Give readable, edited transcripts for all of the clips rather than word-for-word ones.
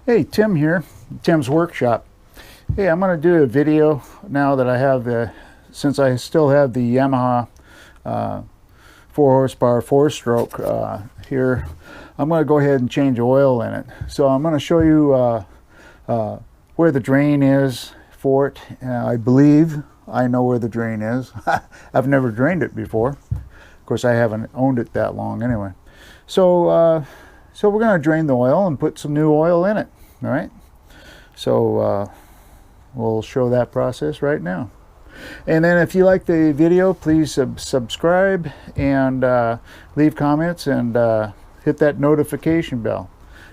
Hey, Tim here, Tim's Workshop. Hey, I'm going to do a video now that I have since I still have the Yamaha 4 horsepower 4-stroke here, I'm going to go ahead and change oil in it. So I'm going to show you where the drain is for it. I believe I know where the drain is. I've never drained it before. Of course, I haven't owned it that long anyway. So we're going to drain the oil and put some new oil in it. All right. So we'll show that process right now. And then if you like the video, please subscribe and leave comments and hit that notification bell.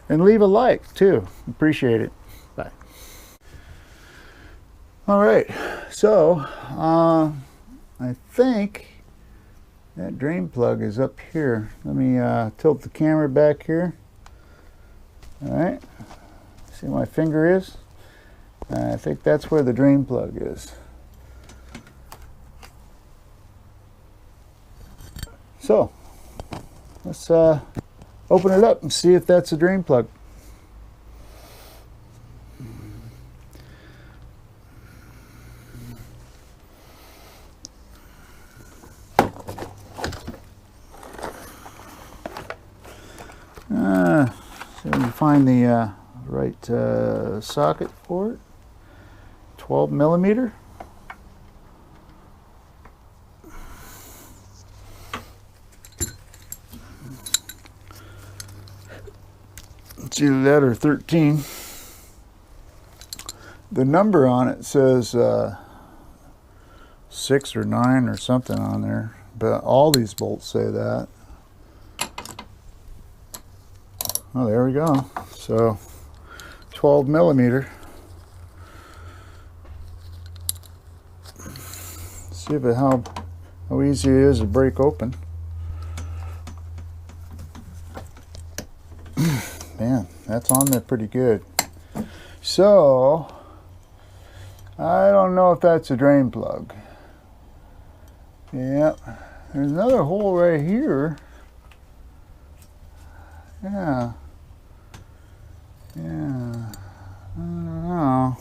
And leave a like too. Appreciate it. Bye. All right. So I think that drain plug is up here. Let me tilt the camera back here. All right. See where my finger is? I think that's where the drain plug is. So let's open it up and see if that's a drain plug. So we find the right socket for it. 12 millimeter. It's either that or 13. The number on it says 6 or 9 or something on there, but all these bolts say that. Oh, there we go. So 12 millimeter. See if how easy it is to break open. Man, that's on there pretty good. So I don't know if that's a drain plug. Yeah, there's another hole right here. Yeah. I don't know.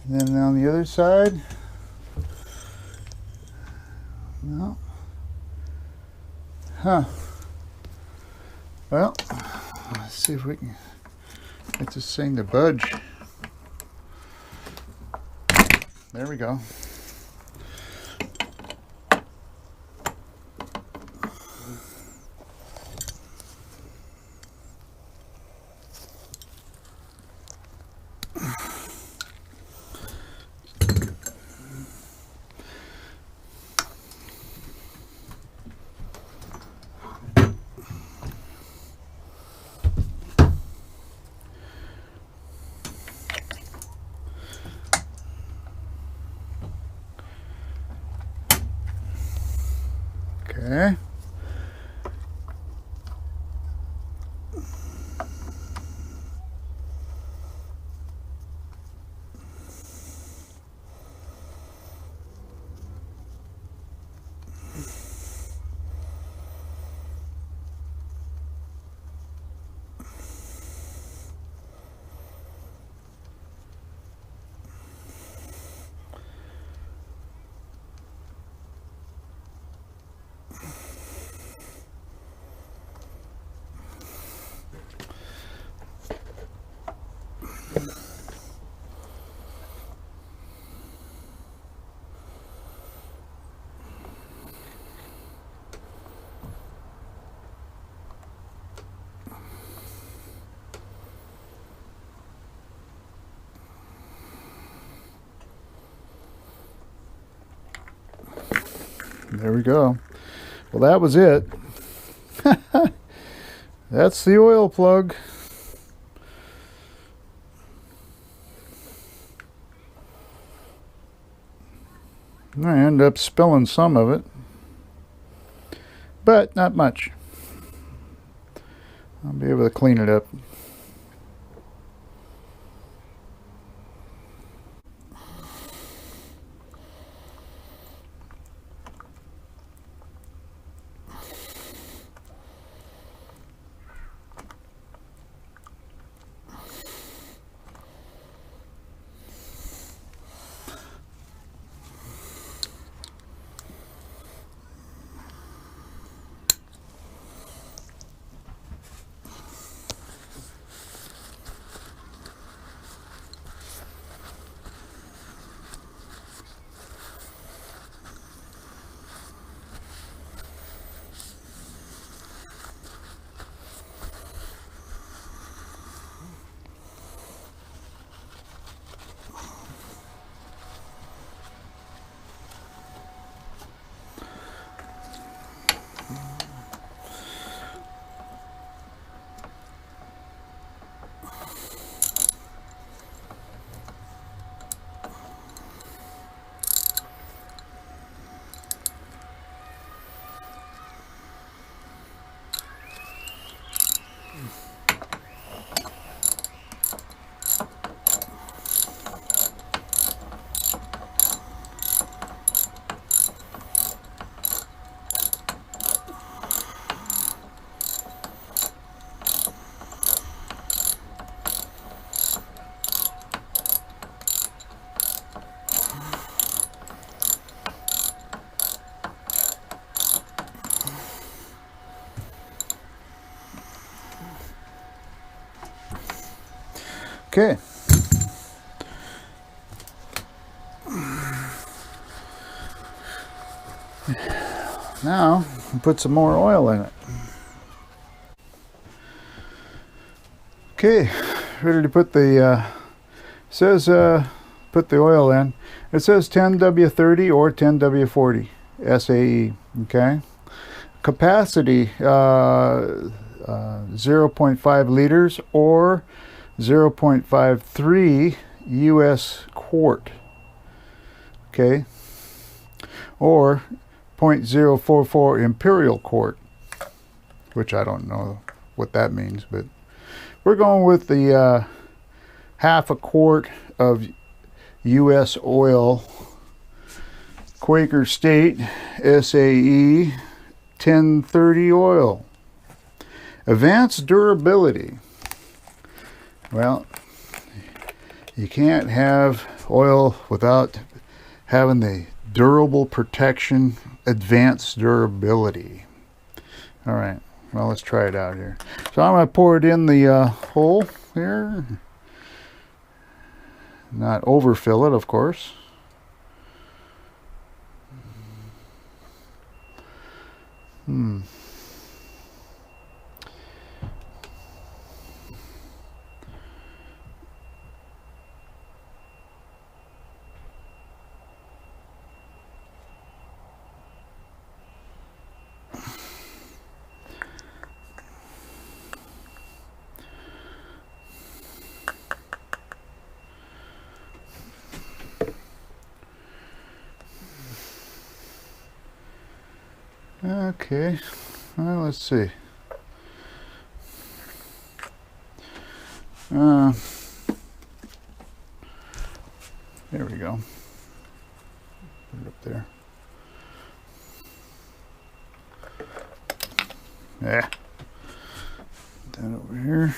And then on the other side, no. Huh. Well, let's see if we can get this thing to budge. There we go. Okay. There we go. Well, that was it. That's the oil plug. I end up spilling some of it, but not much. I'll be able to clean it up. Okay. Now, put some more oil in it. Okay, ready to put the, says put the oil in. It says 10W30 or 10W40 SAE, okay? Capacity, 0.5 liters or 0.53 US quart, okay? Or 0.044 imperial quart, which I don't know what that means, but we're going with the half a quart of US oil, Quaker State SAE 1030 oil. Advanced durability. Well, you can't have oil without having the durable protection, advanced durability. All right, well, let's try it out here. So I'm going to pour it in the hole here. Not overfill it, of course. Okay, well, let's see. There we go. Put it up there. Yeah. Put that over here.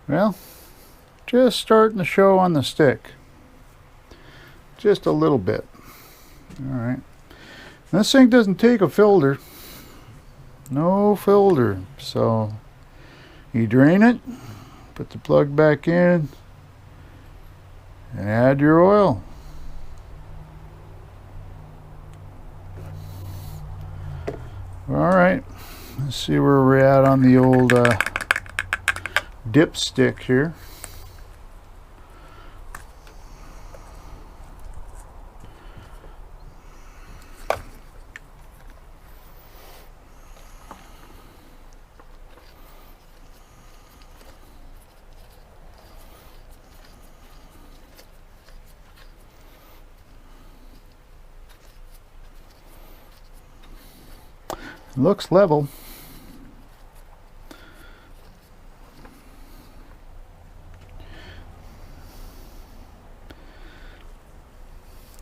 Well, just starting to show on the stick. Just a little bit. All right. This thing doesn't take a filter. No filter. So you drain it, put the plug back in, and add your oil. All right. Let's see where we're at on the old dipstick here. Looks level.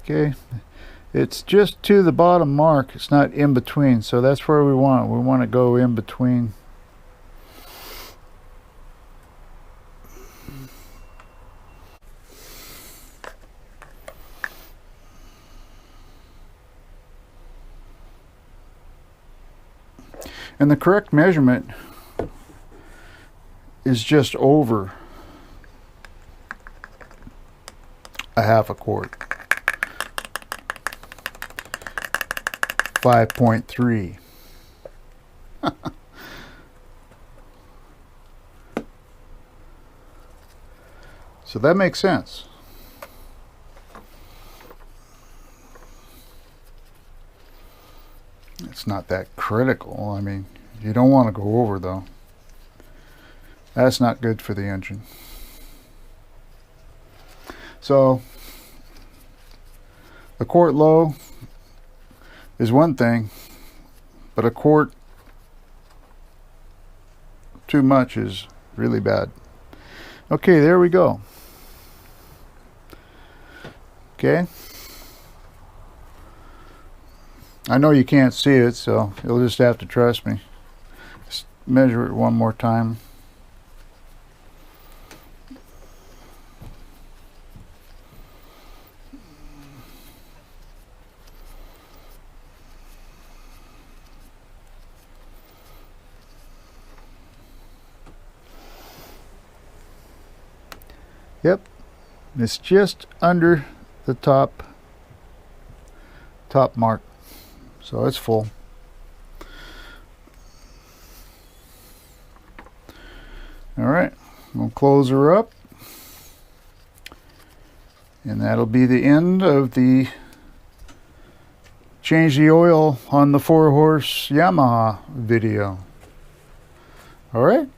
Okay, it's just to the bottom mark, it's not in between, so that's where we want to go in between. And the correct measurement is just over a half a quart. 5.3. So that makes sense. It's not that critical. I mean, you don't want to go over though. That's not good for the engine. So a quart low is one thing, but a quart too much is really bad. Okay, there we go. Okay. I know you can't see it, so you'll just have to trust me. Just measure it one more time. Yep, it's just under the top mark, so it's full. All right, we'll close her up, and that'll be the end of the change the oil on the 4-horse Yamaha video. All right.